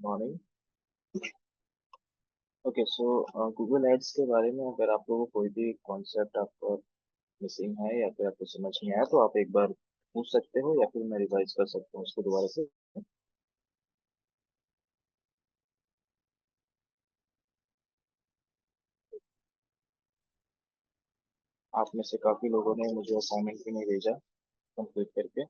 Morning. Okay, so Google Ads के बारे में अगर आप लोगों को कोई भी कॉन्सेप्ट आपको मिसिंग है या फिर आपको समझ नहीं आया तो आप एक बार पूछ सकते हो या फिर मैं रिवाइज कर सकता हूँ उसको दोबारा से। आप में से काफी लोगों ने मुझे असाइनमेंट भी नहीं भेजा कंप्लीट करके।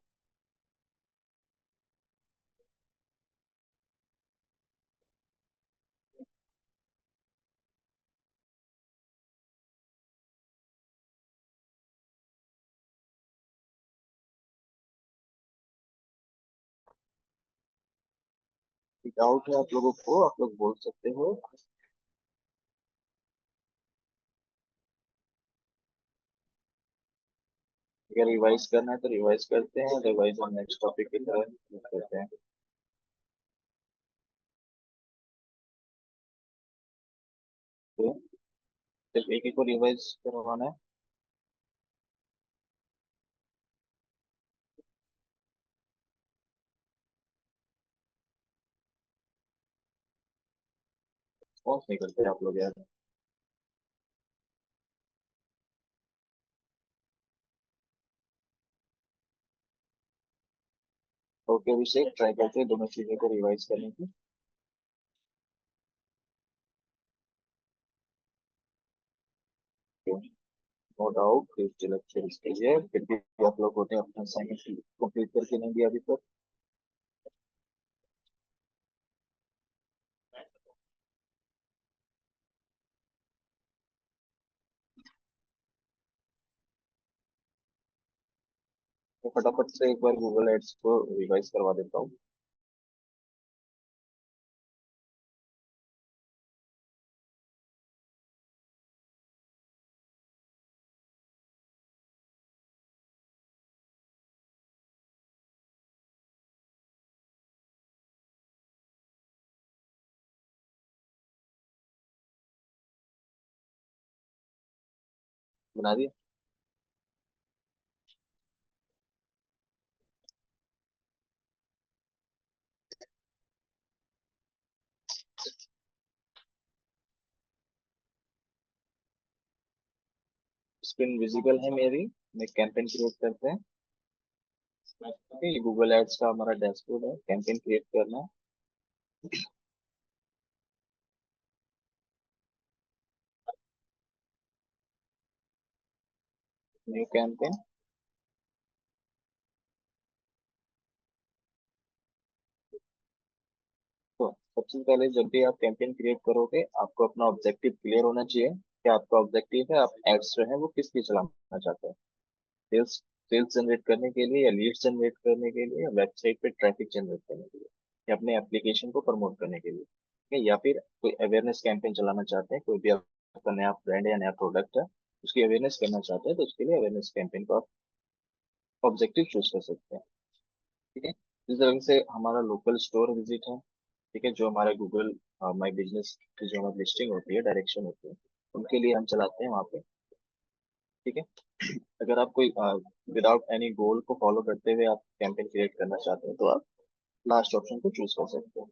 डाउट है आप लोगों को, आप लोग बोल सकते हो। अगर रिवाइज करना है तो रिवाइज करते हैं, अदरवाइज हम नेक्स्ट टॉपिक की तरफ move करते हैं। तो सिर्फ एक ही को रिवाइज करवाना है। ऑफ नहीं करते आप लोग यार। ओके अभिषेक, ट्राई करते हैं दोनों चीजों को रिवाइज करने की। नो डाउट फिफ्थ लेक्चर इसके लिए फिर भी आप लोग होते हैं अपना असाइनमेंट कंप्लीट करके नहीं दिया अभी तक। तो फटाफट से एक बार गूगल एड्स को रिवाइज करवा देता हूँ। बना दिया। स्क्रीन विजिबल है मेरी। मैं कैंपेन क्रिएट करते हैं। ओके, ये गूगल एड्स का हमारा डैशबोर्ड है, कैंपेन क्रिएट करना है। New campaign. तो सबसे पहले जब भी आप कैंपेन क्रिएट करोगे आपको अपना ऑब्जेक्टिव क्लियर होना चाहिए कि आपका ऑब्जेक्टिव है, आप एड्स जो है वो किस लिए चलाना चाहते हैं। सेल्स सेल्स जनरेट करने के लिए या लीड्स जनरेट करने के लिए या वेबसाइट पे ट्रैफिक जनरेट करने के लिए या अपने एप्लीकेशन को प्रमोट करने के लिए, ठीक है? या फिर कोई अवेयरनेस कैंपेन चलाना चाहते हैं, कोई भी आपका नया ब्रांड या नया प्रोडक्ट है उसकी अवेयरनेस करना चाहते हैं तो उसके लिए अवेयरनेस कैंपेन को आप ऑब्जेक्टिव चूज कर सकते हैं। ठीक है, इस तरह से हमारा लोकल स्टोर विजिट है। ठीक है, जो हमारा गूगल माई बिजनेस की जो हमारी लिस्टिंग होती है, डायरेक्शन होती है, उनके लिए हम चलाते हैं वहाँ पे। ठीक है, अगर आप कोई विदाउट एनी गोल को फॉलो करते हुए आप कैंपेन क्रिएट करना चाहते हैं तो आप लास्ट ऑप्शन को चूज कर सकते हैं।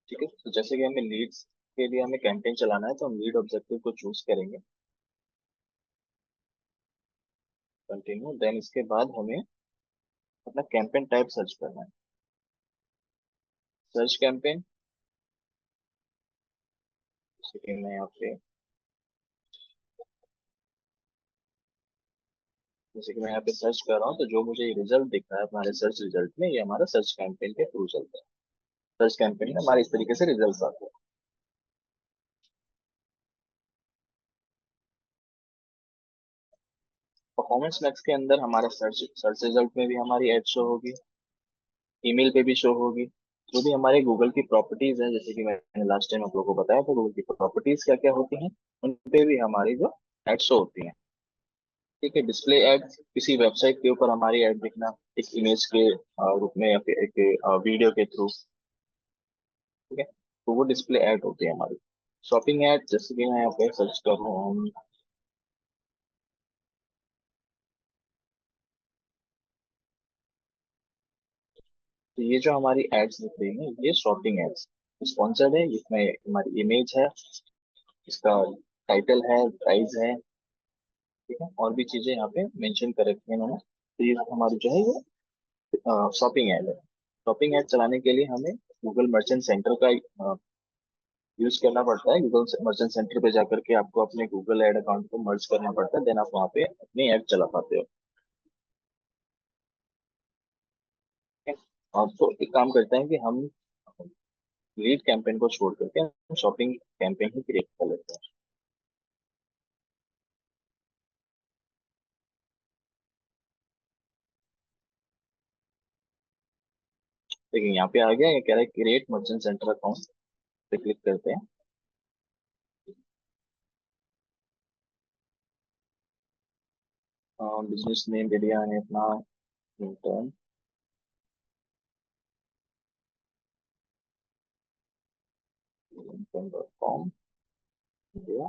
ठीक है, तो जैसे कि हमें लीड्स के लिए हमें कैंपेन चलाना है तो हम लीड ऑब्जेक्टिव को चूज करेंगे। कंटिन्यू, देन इसके बाद हमें अपना कैंपेन टाइप सर्च करना है। Search campaign. जैसे कि मैं यहाँ पे जैसे कि मैं यहाँ पे सर्च कर रहा हूँ तो जो मुझे रिजल्ट दिख रहा है हमारे सर्च रिजल्ट में, ये हमारा सर्च कैंपेन के थ्रू चलता है। सर्च कैंपेन में हमारे इस तरीके से रिजल्ट आते हैं। परफॉर्मेंस मैक्स के अंदर हमारा सर्च सर्च रिजल्ट में भी हमारी एड शो होगी, ईमेल पे भी शो होगी। जो भी हमारे गूगल की प्रॉपर्टीज हैं, जैसे कि मैंने लास्ट टाइम आप लोगों को बताया था गूगल की प्रॉपर्टीज क्या क्या होती हैं, उन पे भी हमारी जो एड शो होती हैं। ठीक है, डिस्प्ले एड, किसी वेबसाइट के ऊपर हमारी एड दिखना एक इमेज के रूप में या फिर एक वीडियो के थ्रू। ठीक है, तो वो डिस्प्ले एड होती है हमारी। शॉपिंग एड, जैसे कि मैं यहाँ पे सर्च कर रहा हूँ। तो ये जो हमारी एड्स दिख रही है ये शॉपिंग एड्स स्पॉन्सर्ड है, इसमें हमारी इमेज है, इसका टाइटल है, प्राइस है, ठीक है, और भी चीजें यहाँ पे मेंशन कर रखी है इन्होंने। तो ये हमारी जो है ये शॉपिंग ऐड है। शॉपिंग ऐड चलाने के लिए हमें गूगल मर्चेंट सेंटर का यूज करना पड़ता है। गूगल मर्चेंट सेंटर पे जाकर के आपको अपने गूगल ऐड अकाउंट को मर्ज करना पड़ता है, देन आप वहाँ पे अपनी ऐड चला पाते हो। ठीक है? और तो एक काम करते हैं कि हम लीड कैंपेन को छोड़ करके हम शॉपिंग कैंपेन ही क्रिएट कर लेते हैं। देखिए यहाँ पे आ गया, ये कह रहा है क्रिएट मर्चेंट सेंटर अकाउंट पे क्लिक करते हैं। बिजनेस नेम दे दिया है अपना, इंटर्न .com दिया।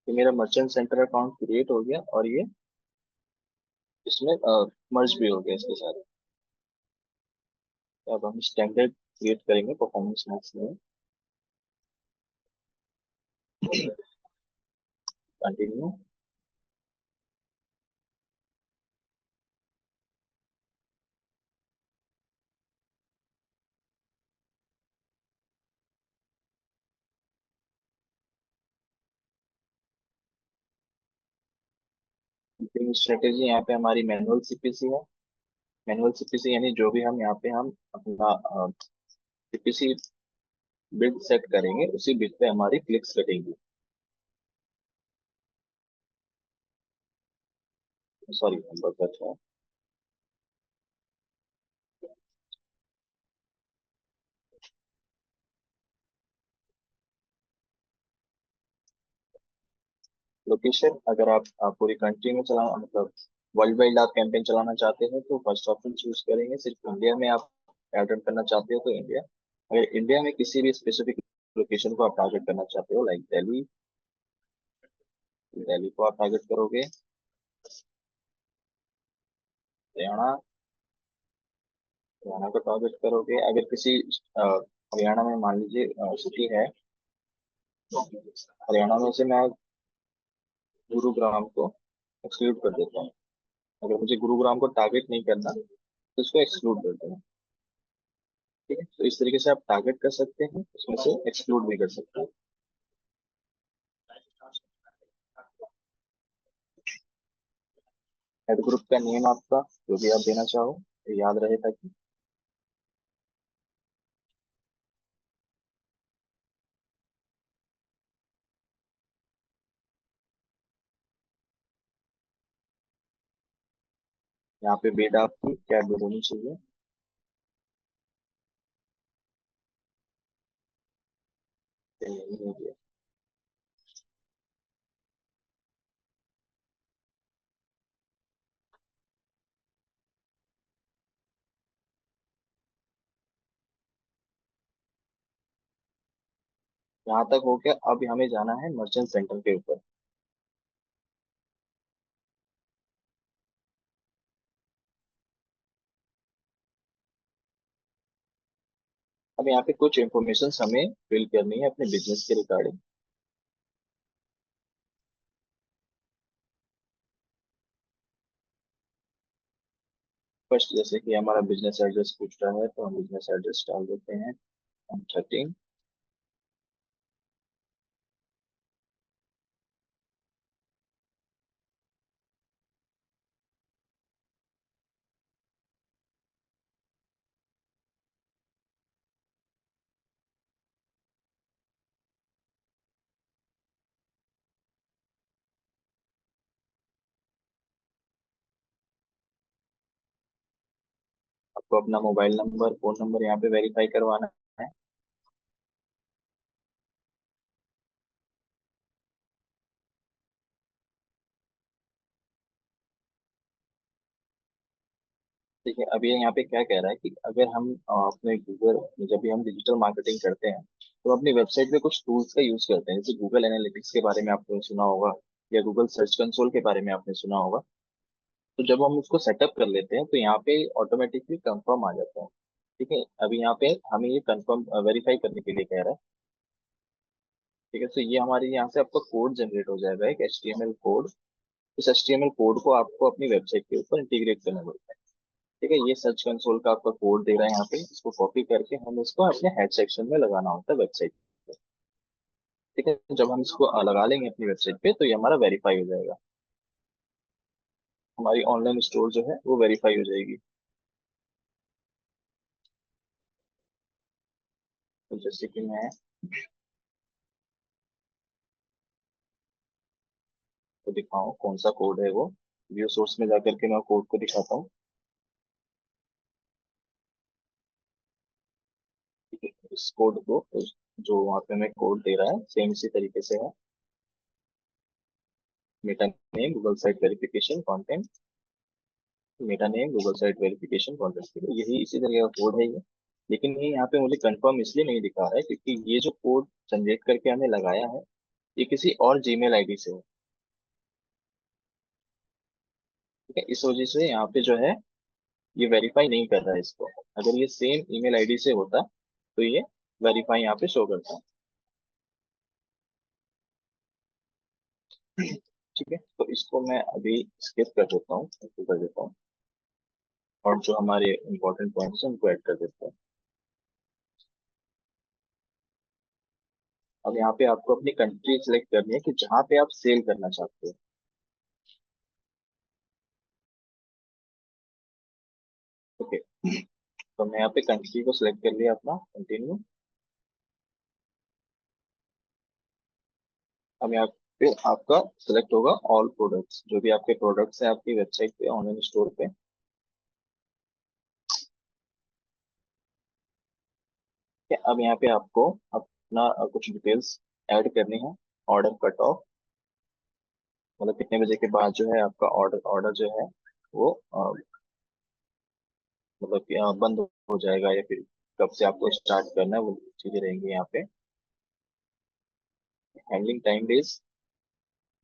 ये मेरा मर्चेंट सेंटर अकाउंट क्रिएट हो गया और ये इसमें मर्ज भी हो गया इसके साथ। तो अब हम स्टैंडर्ड क्रिएट करेंगे परफॉर्मेंस मैक्स में। कंटिन्यू। स्ट्रेटेजी यहाँ पे हमारी मैनुअल सीपीसी है। मैनुअल सीपीसी यानी जो भी हम यहाँ पे हम अपना सीपीसी बिड सेट करेंगे उसी बिड पे हमारी क्लिक्स कटेंगी। सॉरी नंबर कट है। लोकेशन अगर आप पूरी कंट्री में चलाना मतलब वर्ल्ड वाइड आप कैंपेन चलाना चाहते हैं तो फर्स्ट ऑप्शन चूज करेंगे। सिर्फ इंडिया में आप टारगेट करना चाहते हो तो इंडिया। अगर इंडिया में किसी भी स्पेसिफिक लोकेशन को आप टारगेट करना चाहते हो लाइक दिल्ली, दिल्ली को आप टारगेट करोगे। हरियाणा, हरियाणा को टारगेट करोगे। अगर किसी हरियाणा में मान लीजिए सिटी है, तो हरियाणा में से मैं गुरुग्राम को एक्सक्लूड कर देता हूँ। अगर मुझे गुरुग्राम को टारगेट नहीं करना तो इसको एक्सक्लूड कर देना। ठीक है, तो इस तरीके से आप टारगेट कर सकते हैं, उसमें से एक्सक्लूड भी कर सकते हैं। हेड ग्रुप का नेम आपका जो भी आप देना चाहो तो याद रहे ताकि। यहाँ पे बेड आपकी क्या बेड होनी चाहिए। तो यही हो गया। यहाँ तक हो गया, अब हमें जाना है मर्चेंट सेंटर के ऊपर। अब यहाँ पे कुछ इंफॉर्मेशन हमें फिल करनी है अपने बिजनेस के रिगार्डिंग। फर्स्ट जैसे कि हमारा बिजनेस एड्रेस पूछ रहा है तो हम बिजनेस एड्रेस डाल देते हैं 13। आपको अपना मोबाइल नंबर फोन नंबर यहाँ पे वेरीफाई करवाना है। ठीक है, अब ये यहाँ पे क्या कह रहा है कि अगर हम अपने गूगल जब भी हम डिजिटल मार्केटिंग करते हैं तो अपनी वेबसाइट पे कुछ टूल्स का यूज करते हैं, जैसे गूगल एनालिटिक्स के बारे में आपने सुना होगा, या गूगल सर्च कंसोल के बारे में आपने सुना होगा। तो जब हम उसको सेटअप कर लेते हैं तो यहाँ पे ऑटोमेटिकली कंफर्म आ जाता है। ठीक है, अभी यहाँ पे हमें ये कंफर्म वेरीफाई करने के लिए कह रहा है। ठीक है, तो ये हमारे यहाँ से आपका कोड जनरेट हो जाएगा, एक HTML कोड। इस HTML कोड को आपको अपनी वेबसाइट के ऊपर इंटीग्रेट करना पड़ता है। ठीक है, ये सर्च कंसोल का आपका कोड दे रहा है यहाँ पे, इसको कॉपी करके हम इसको अपने हेड सेक्शन में लगाना होता है वेबसाइट पे। ठीक है, जब हम इसको लगा लेंगे अपनी वेबसाइट पे तो ये हमारा वेरीफाई हो जाएगा, हमारी ऑनलाइन स्टोर जो है वो वेरीफाई हो जाएगी। तो जैसे कि मैं तो दिखाऊं कौन सा कोड है वो, व्यू सोर्स में जाकर के मैं कोड को दिखाता हूँ। ठीक है, इस कोड को जो वहाँ पे हमें कोड दे रहा है सेम इसी तरीके से है। Meta name Google site verification content, Meta name Google site verification content, यही इसी तरह का कोड है ये। लेकिन ये यहाँ पे मुझे कंफर्म इसलिए नहीं दिखा रहा है क्योंकि ये जो कोड जनरेट करके हमें लगाया है ये किसी और जीमेल आईडी से है। ठीक है, इस वजह से यहाँ पे जो है ये वेरीफाई नहीं कर रहा है इसको। अगर ये सेम ईमेल आईडी से होता तो ये वेरीफाई यहाँ पे शो करता। ठीक है, तो इसको मैं अभी स्किप कर देता हूँ, इसको कर देता हूँ, और जो हमारे इंपॉर्टेंट पॉइंट्स हैं उनको ऐड कर देता हूँ। अब यहाँ पे आपको अपनी कंट्री सिलेक्ट करनी है कि जहाँ पे आप सेल करना चाहते हो। ओके, तो मैं यहाँ पे कंट्री को सिलेक्ट कर लिया अपना, कंटिन्यू। अब यहाँ पे आपका सिलेक्ट होगा ऑल प्रोडक्ट्स, जो भी आपके प्रोडक्ट्स हैं आपकी वेबसाइट पे, ऑनलाइन स्टोर पे। ठीक है, अब यहाँ पे आपको अपना कुछ डिटेल्स ऐड करनी है। ऑर्डर कट ऑफ, मतलब कितने बजे के बाद जो है आपका ऑर्डर ऑर्डर जो है वो मतलब कि बंद हो जाएगा, या फिर कब से आपको स्टार्ट करना है, वो चीजें रहेंगी यहाँ पे। हैंडलिंग टाइम डेज,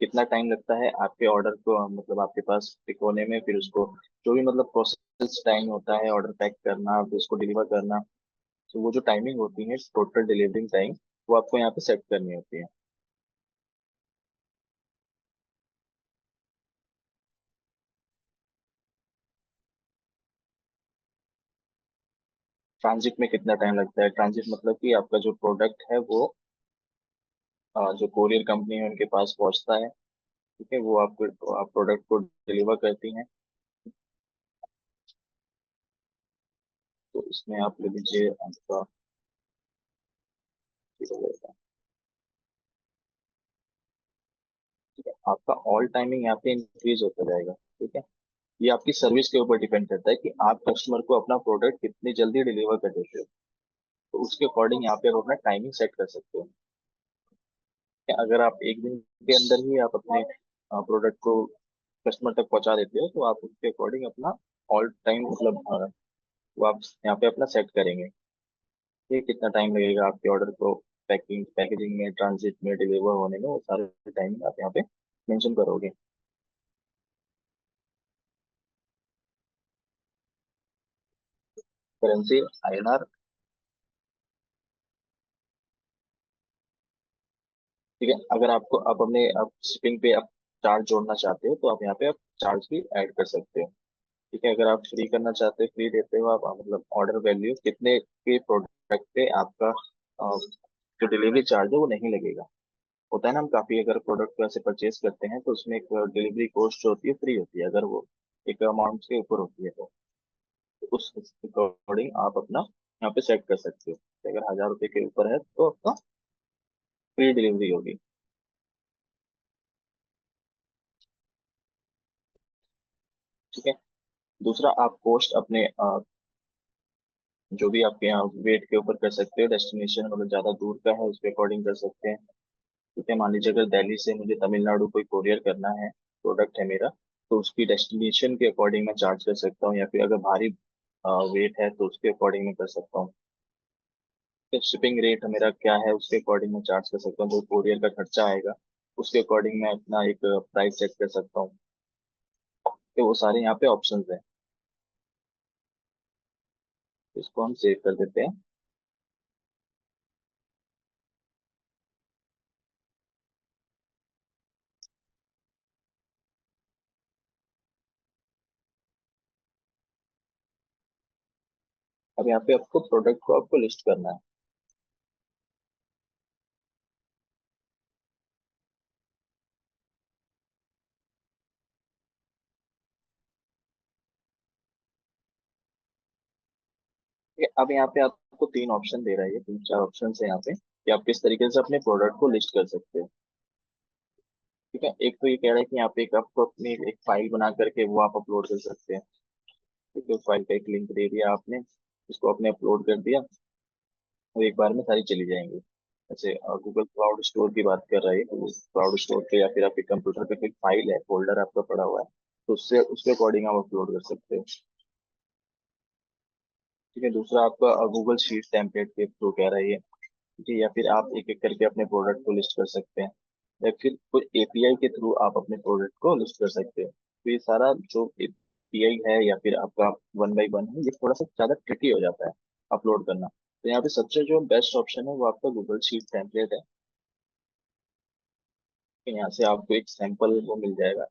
कितना टाइम लगता है आपके ऑर्डर को मतलब आपके पास पिक होने में, फिर उसको जो भी मतलब प्रोसेस टाइम होता है ऑर्डर पैक करना फिर उसको डिलीवर करना। तो वो जो टाइमिंग होती है टोटल डिलीवरिंग टाइम, वो आपको यहाँ पे सेट करनी होती है। ट्रांजिट में कितना टाइम लगता है, ट्रांजिट मतलब कि आपका जो प्रोडक्ट है वो जो कोरियर कंपनी है उनके पास पहुंचता है। ठीक है, वो आपको आप प्रोडक्ट को डिलीवर करती हैं। तो इसमें आप ले लीजिए आपका, ठीक है, आपका ऑल टाइमिंग यहाँ पे इंक्रीज होता जाएगा। ठीक है, ये आपकी सर्विस के ऊपर डिपेंड करता है कि आप कस्टमर को अपना प्रोडक्ट कितनी जल्दी डिलीवर कर देते हो। तो उसके अकॉर्डिंग यहाँ पे आप अपना टाइमिंग सेट कर सकते हो। कि अगर आप एक दिन के अंदर ही आप अपने प्रोडक्ट को कस्टमर तक पहुंचा देते हो तो आप उसके अकॉर्डिंग अपना ऑल टाइम मतलब वो आप यहाँ पे अपना सेट करेंगे कि कितना टाइम लगेगा आपके ऑर्डर को पैकेजिंग में, ट्रांजिट में, डिलीवर होने में, वो सारे टाइमिंग आप यहाँ पे मेंशन करोगे। Currency INR। ठीक है, अगर आपको आप अपने आप शिपिंग पे आप चार्ज जोड़ना चाहते हो तो आप यहाँ पे आप चार्ज भी ऐड कर सकते हो। ठीक है, अगर आप फ्री करना चाहते हो, फ्री देते हो आप मतलब ऑर्डर वैल्यू कितने के प्रोडक्ट पे आपका जो डिलीवरी चार्ज है वो नहीं लगेगा। होता है ना, हम काफी अगर प्रोडक्ट को ऐसे परचेज करते हैं तो उसमें एक डिलीवरी कॉस्ट जो होती है फ्री होती है, अगर वो एक अमाउंट के ऊपर होती है तो उस अकॉर्डिंग आप अपना यहाँ पे सेट कर सकते हो कि अगर 1000 रुपये के ऊपर है तो आपका फ्री डिलीवरी होगी। ठीक है, दूसरा आप पोस्ट अपने जो भी आपके यहाँ वेट के ऊपर कर सकते हो, डेस्टिनेशन मतलब ज्यादा दूर का है उसके अकॉर्डिंग कर सकते हैं। ठीक है, मान लीजिए अगर दिल्ली से मुझे तमिलनाडु कोई कोरियर करना है, प्रोडक्ट है मेरा, तो उसकी डेस्टिनेशन के अकॉर्डिंग मैं चार्ज कर सकता हूँ, या फिर अगर भारी वेट है तो उसके अकॉर्डिंग मैं कर सकता हूँ। फिर शिपिंग रेट मेरा क्या है उसके अकॉर्डिंग मैं चार्ज कर सकता हूँ, जो कोरियर का खर्चा आएगा उसके अकॉर्डिंग मैं अपना एक प्राइस सेट कर सकता हूँ। तो वो सारे यहाँ पे ऑप्शंस हैं। इसको हम सेव कर देते हैं। अब यहाँ पे आपको प्रोडक्ट को आपको लिस्ट करना है। ठीक है, अब यहाँ पे आपको तीन ऑप्शन दे रहा है, ये तीन चार ऑप्शन है यहाँ पे कि आप किस तरीके से अपने प्रोडक्ट को लिस्ट कर सकते हो। ठीक है, एक तो ये कह रहा है कि यहाँ पे एक आपको अपनी एक फाइल बना करके वो आप अपलोड कर सकते हैं। ठीक है, फाइल का एक लिंक दे दिया आपने, उसको आपने अपलोड कर दिया और एक बार में सारी चली जाएंगी। जैसे गूगल क्लाउड स्टोर की बात कर रहा है, तो क्लाउड स्टोर पे या फिर आपके कंप्यूटर पे कोई फाइल है, फोल्डर आपका पड़ा हुआ है, तो उससे उसके अकॉर्डिंग आप अपलोड कर सकते हो। ठीक है, दूसरा आपका गूगल शीट टेम्पलेट के थ्रू कह रहा है ये। ठीक है, या फिर आप एक एक करके अपने प्रोडक्ट को लिस्ट कर सकते हैं, या फिर कोई एपीआई के थ्रू आप अपने प्रोडक्ट को लिस्ट कर सकते हैं। तो ये सारा जो एपीआई है या फिर आपका वन बाई वन है, ये थोड़ा सा ज्यादा ट्रिकी हो जाता है अपलोड करना। तो यहाँ पे सबसे जो बेस्ट ऑप्शन है वो आपका गूगल शीट टेम्पलेट है। कि यहाँ से आपको एक सैंपल वो मिल जाएगा।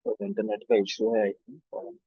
तो इंटरनेट का इशू है आई थिंक।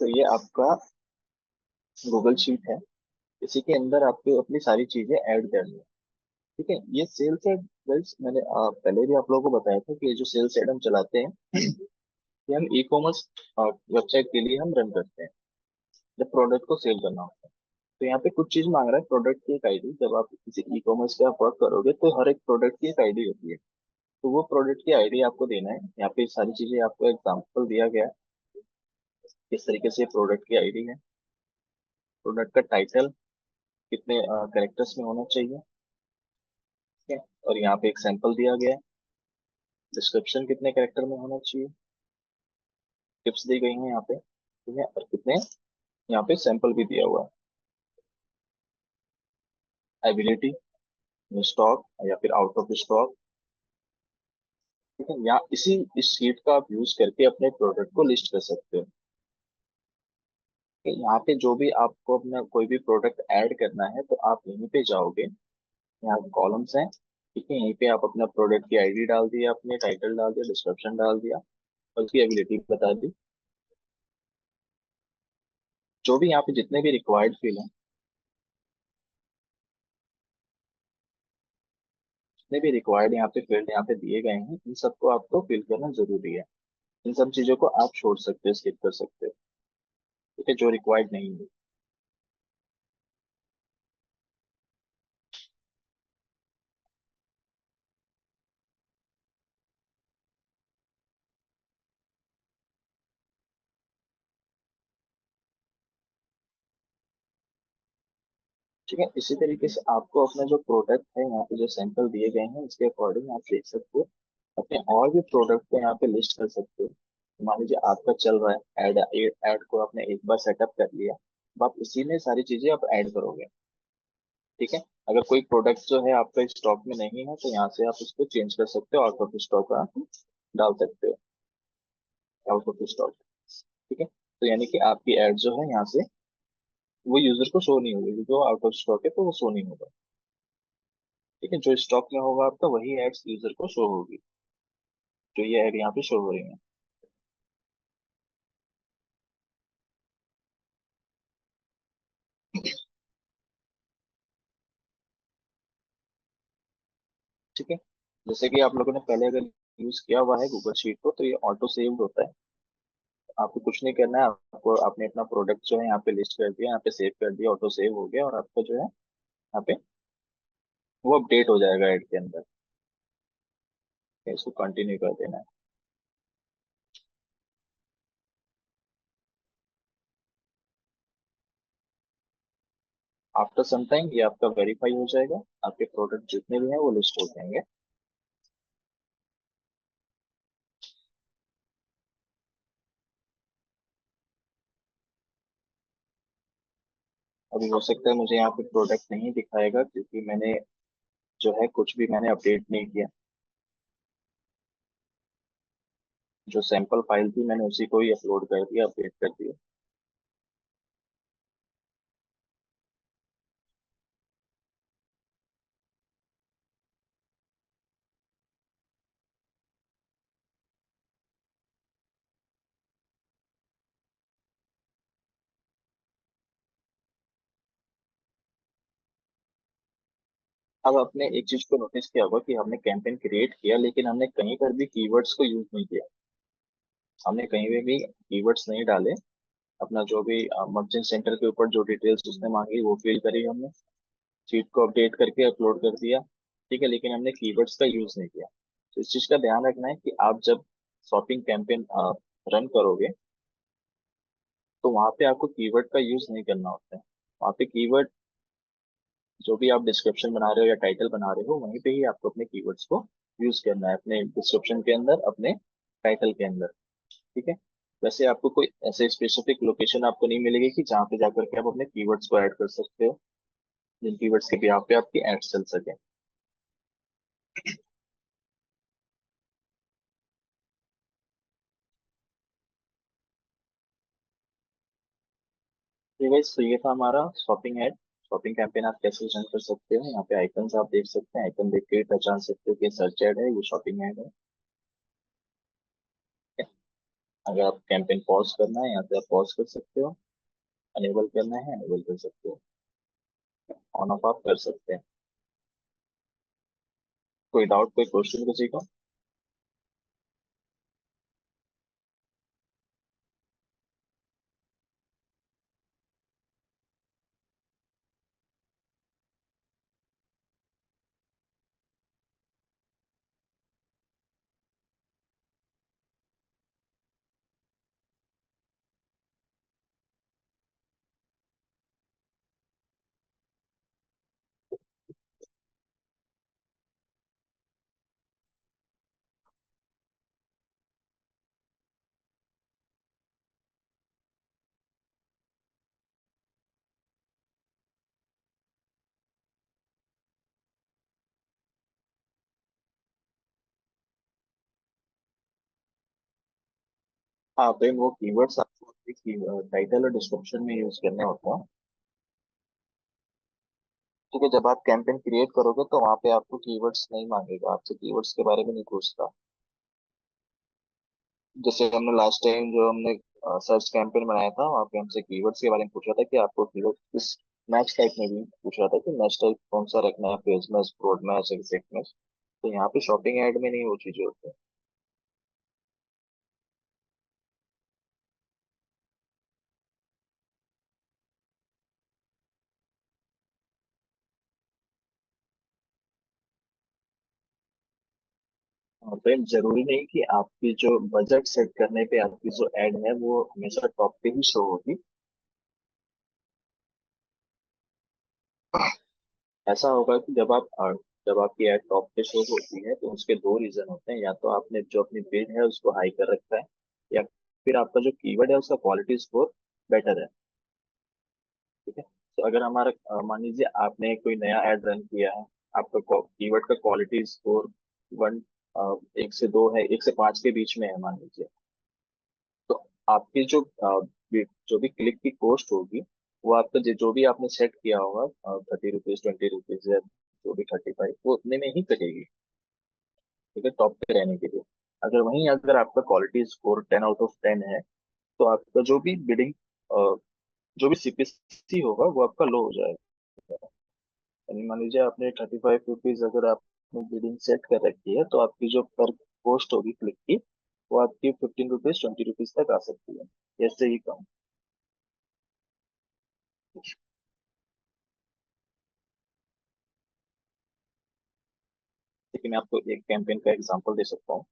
तो ये आपका गूगल शीट है, इसी के अंदर आपको अपनी सारी चीजें ऐड करनी है। ठीक है, ये सेल्स एड, गाइस मैंने पहले भी आप लोगों को बताया था कि ये जो सेल्स एड हम चलाते हैं ये हम ई कॉमर्स वेबसाइट के लिए हम रन करते हैं, जब प्रोडक्ट को सेल करना होता है। तो यहाँ पे कुछ चीज मांग रहा है, प्रोडक्ट की एक आईडी। जब आप किसी ई कॉमर्स पे आप वर्क करोगे तो हर एक प्रोडक्ट की एक आईडी होती है, तो वो प्रोडक्ट की आईडी आपको देना है। यहाँ पे सारी चीजें आपको एग्जाम्पल दिया गया है किस तरीके से प्रोडक्ट की आईडी है। प्रोडक्ट का टाइटल कितने कैरेक्टर्स में होना चाहिए। ठीक है, और यहाँ पे एक सैंपल दिया गया है। डिस्क्रिप्शन कितने कैरेक्टर में होना चाहिए। टिप्स दी गई हैं यहाँ पे। ठीक है, और कितने यहाँ पे सैंपल भी दिया हुआ है। एबिलिटी, स्टॉक या फिर आउट ऑफ स्टॉक। ठीक है, या इसी इस शीट का आप यूज करके अपने प्रोडक्ट को लिस्ट कर सकते हो। ठीक है, यहाँ पे जो भी आपको अपना कोई भी प्रोडक्ट ऐड करना है तो आप यहीं पे जाओगे, यहाँ कॉलम्स हैं। ठीक है, यहीं पे आप अपना प्रोडक्ट की आईडी डाल दिया, अपने टाइटल डाल दिया, डिस्क्रिप्शन डाल दिया और उसकी एबिलिटी बता दी। जो भी यहाँ पे जितने भी रिक्वायर्ड फील्ड हैं, जितने भी रिक्वायर्ड यहाँ पे फील्ड यहाँ पे दिए गए हैं, इन सबको आपको फिल करना जरूरी है। इन सब चीजों को आप छोड़ सकते हो, स्किप कर सकते हो। ठीक है, जो रिक्वायर्ड नहीं है। ठीक है, इसी तरीके से आपको अपना जो प्रोडक्ट है यहाँ पे जो सैंपल दिए गए हैं उसके अकॉर्डिंग आप देख सकते हो, अपने और भी प्रोडक्ट को यहाँ पे लिस्ट कर सकते हो। मान लीजिए आपका चल रहा है ऐड, ऐड को आपने एक बार सेटअप कर लिया, अब आप इसी में सारी चीजें आप ऐड करोगे। ठीक है, अगर कोई प्रोडक्ट जो है आपका स्टॉक में नहीं है तो यहाँ से आप उसको चेंज कर सकते हो, आउट ऑफ स्टॉक आप डाल सकते हो, आउट ऑफ स्टॉक। ठीक है, तो यानी कि आपकी एड जो है यहाँ से वो यूजर को शो नहीं होगी, जो आउट ऑफ स्टॉक है तो वो शो नहीं होगा। ठीक है, जो स्टॉक में होगा आपका वही एड्स यूजर को शो होगी, जो ये एड यहाँ पे शो हो रही है। ठीक है, जैसे कि आप लोगों ने पहले अगर यूज किया हुआ है गूगल शीट को तो ये ऑटो सेव्ड होता है। आपको कुछ नहीं करना है, आपको आपने अपना प्रोडक्ट जो है यहाँ पे लिस्ट कर दिया, यहाँ पे सेव कर दिया, ऑटो सेव हो गया और आपका जो है यहाँ पे वो अपडेट हो जाएगा एड के अंदर। इसको कंटिन्यू कर देना है। आफ्टर सम टाइम ये आपका वेरीफाई हो जाएगा, आपके प्रोडक्ट जितने भी हैं वो लिस्ट हो जाएंगे। अभी हो सकता है मुझे यहाँ पे प्रोडक्ट नहीं दिखाएगा क्योंकि मैंने जो है कुछ भी मैंने अपडेट नहीं किया, जो सैंपल फाइल थी मैंने उसी को ही अपलोड कर दिया, अपडेट कर दिया। अब आपने एक चीज को नोटिस किया होगा कि हमने कैंपेन क्रिएट किया लेकिन हमने कहीं पर भी कीवर्ड्स को यूज नहीं किया, हमने कहीं पे भी कीवर्ड्स नहीं डाले। अपना जो भी मर्चेंट सेंटर के ऊपर जो डिटेल्स उसने मांगी वो फिल करी हमने, शीट को अपडेट करके अपलोड कर दिया। ठीक है, लेकिन हमने कीवर्ड्स का यूज नहीं किया। तो इस चीज का ध्यान रखना है कि आप जब शॉपिंग कैंपेन रन करोगे तो वहां पे आपको कीवर्ड का यूज नहीं करना होता है। वहां पे कीवर्ड जो भी आप डिस्क्रिप्शन बना रहे हो या टाइटल बना रहे हो वहीं पे ही आपको अपने कीवर्ड्स को यूज करना है, अपने डिस्क्रिप्शन के अंदर, अपने टाइटल के अंदर। ठीक है, वैसे आपको कोई ऐसे स्पेसिफिक लोकेशन आपको नहीं मिलेगी कि जहाँ पे जाकर के आप अपने कीवर्ड्स को ऐड कर सकते हो, जिन कीवर्ड्स के भी आप पे आपकी एड्स चल सके। ठीक है, तो ये था हमारा शॉपिंग एड। शॉपिंग कैंपेन आप कैसे रन कर सकते हो, यहाँ पे आइकन्स आप देख सकते हैं, आइकन देख के ही पहचान सकते हो कि सर्च एड है, ये शॉपिंग एड है। ठीक है? अगर आप कैंपेन पॉज करना है यहाँ पे आप पॉज कर सकते हो, अनेबल करना है अनेबल कर सकते हो, ऑन ऑफ आप कर सकते हैं। कोई डाउट, कोई क्वेश्चन किसी को? हाँ तो वो कीवर्ड्स आपको टाइटल और डिस्क्रिप्शन में यूज करने होते हैं। ठीक है, जब आप कैंपेन क्रिएट करोगे तो वहाँ पे आपको कीवर्ड्स नहीं मांगेगा, आपसे कीवर्ड्स के बारे में नहीं पूछता। जैसे हमने लास्ट टाइम जो हमने सर्च कैंपेन बनाया था वहाँ पे हमसे कीवर्ड्स के बारे में पूछा था कि आपको कीवर्ड किस मैच टाइप में भी पूछ रहा था कि मैच टाइप कौन सा रखना है, page match, broad match, exact match. तो यहाँ पे शॉपिंग ऐड में नहीं वो चीजें होती हैं। और फिर जरूरी नहीं कि आपकी जो बजट सेट करने पे आपकी जो एड है वो हमेशा टॉप पे ही शो होगी। ऐसा होगा कि जब आपकी एड टॉप पे शो होती है तो उसके दो रीजन होते हैं, या तो आपने जो अपनी बिड है उसको हाई कर रखा है, या फिर आपका जो कीवर्ड है उसका क्वालिटी स्कोर बेटर है। ठीक है, तो अगर हमारा मान लीजिए आपने कोई नया एड रन किया है, आपका कीवर्ड का क्वालिटी स्कोर वन 1 से 2 है, 1 से 5 के बीच में है मान लीजिए, तो आपकी जो भी क्लिक की कॉस्ट होगी, वो आपका जो भी आपने सेट किया होगा, 30 रुपीज, 20 रुपीज, या जो भी 35, वो उतने में ही कटेगी। ठीक है, टॉप पे रहने के लिए। अगर आपका क्वालिटी स्कोर 10 आउट ऑफ 10 है, तो आपका जो भी सीपीसी होगा वो आपका लो हो जाएगा। यानी मान लीजिए आपने 35 रुपीज अगर आपने बिडिंग सेट कर रखी है, तो आपकी जो पर पोस्ट होगी क्लिक की, वो आपकी 15 रुपीज, 20 रुपीज तक आ सकती है, ऐसे ही कम। लेकिन मैं आपको एक कैंपेन का एग्जांपल दे सकता हूँ।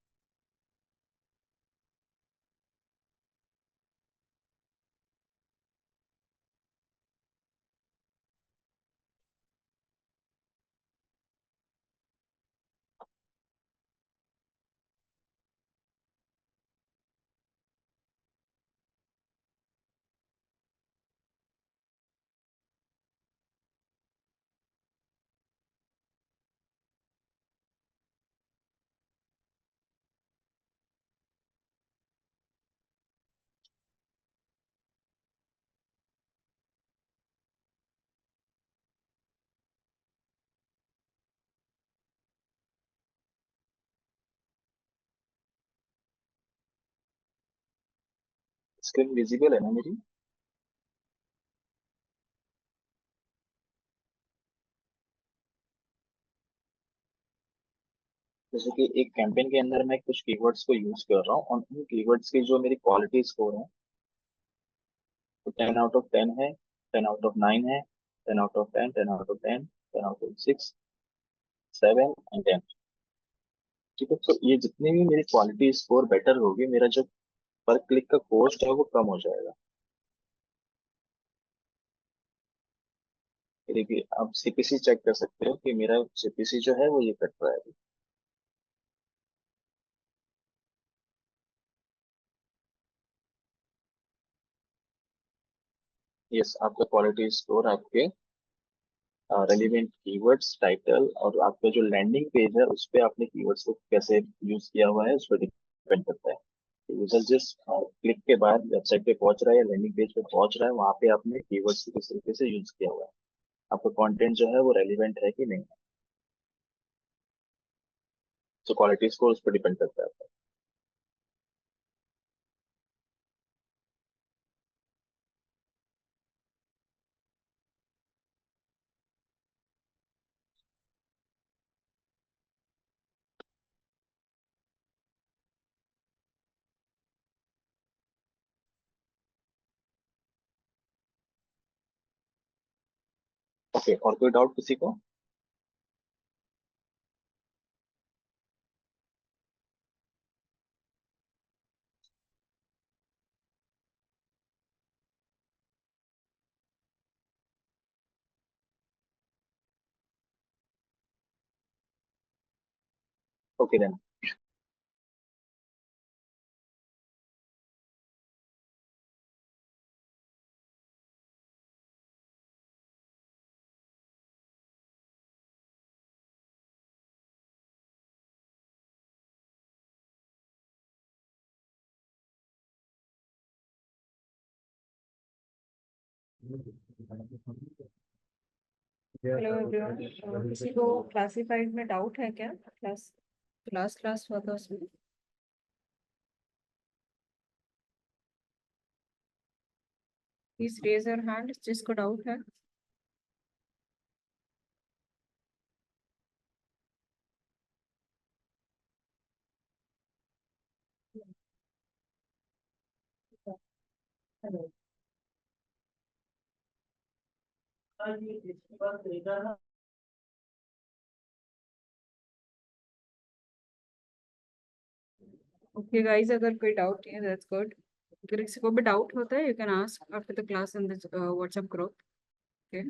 स्क्रीन विजिबल है ना मेरी? जैसे कि एक कैंपेन के अंदर मैं कुछ कीवर्ड्स को यूज कर रहा हूँ, और उन कीवर्ड्स की जो मेरी क्वालिटी स्कोर है, तो 10 आउट ऑफ 10 है, 10 आउट ऑफ 9 है, 10 out of 10, 10 out of 10, 10 out of 6, 7 and 10। ठीक है, तो ये जितनी भी मेरी क्वालिटी स्कोर बेटर होगी, मेरा जो पर क्लिक का कॉस्ट है वो कम हो जाएगा। ये देखिए, आप सीपीसी चेक कर सकते हो कि मेरा सीपीसी जो है वो ये कट रहा है। यस, आपका क्वालिटी स्कोर आपके रेलिवेंट कीवर्ड्स, टाइटल, और आपका जो लैंडिंग पेज है उस पे आपने कीवर्ड्स को कैसे यूज किया हुआ है उस पर डिपेंड करता है। यूजर जिस क्लिक के बाद वेबसाइट पे पहुंच रहा है या लैंडिंग पेज पे पहुंच रहा है, वहां पे आपने कीवर्ड्स को किस तरीके से यूज किया हुआ है, आपका कंटेंट जो है वो रेलिवेंट है कि नहीं है। तो क्वालिटी स्कोर उस पर डिपेंड करता है। ओके, और कोई डाउट किसी को? Okay then. Hello everyone. किसी को क्लासिफाइड में डाउट है क्या? क्लास क्लास क्लास हुआ था उसमें। प्लीज रेज योर हैंड जिसको डाउट है। ओके गाइस, अगर कोई डाउट नहीं है दैट्स गुड। अगर किसी को भी डाउट होता है you can ask after the class in the WhatsApp group. Okay,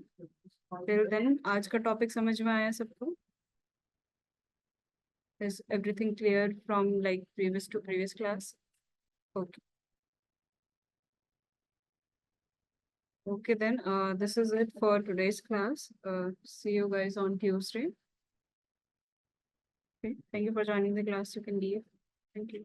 till then आज का टॉपिक समझ में आया सबको? Is everything clear from like previous to previous class? Okay, okay then this is it for today's class. See you guys on Tuesday. Okay, thank you for joining the class. You can leave. Thank you.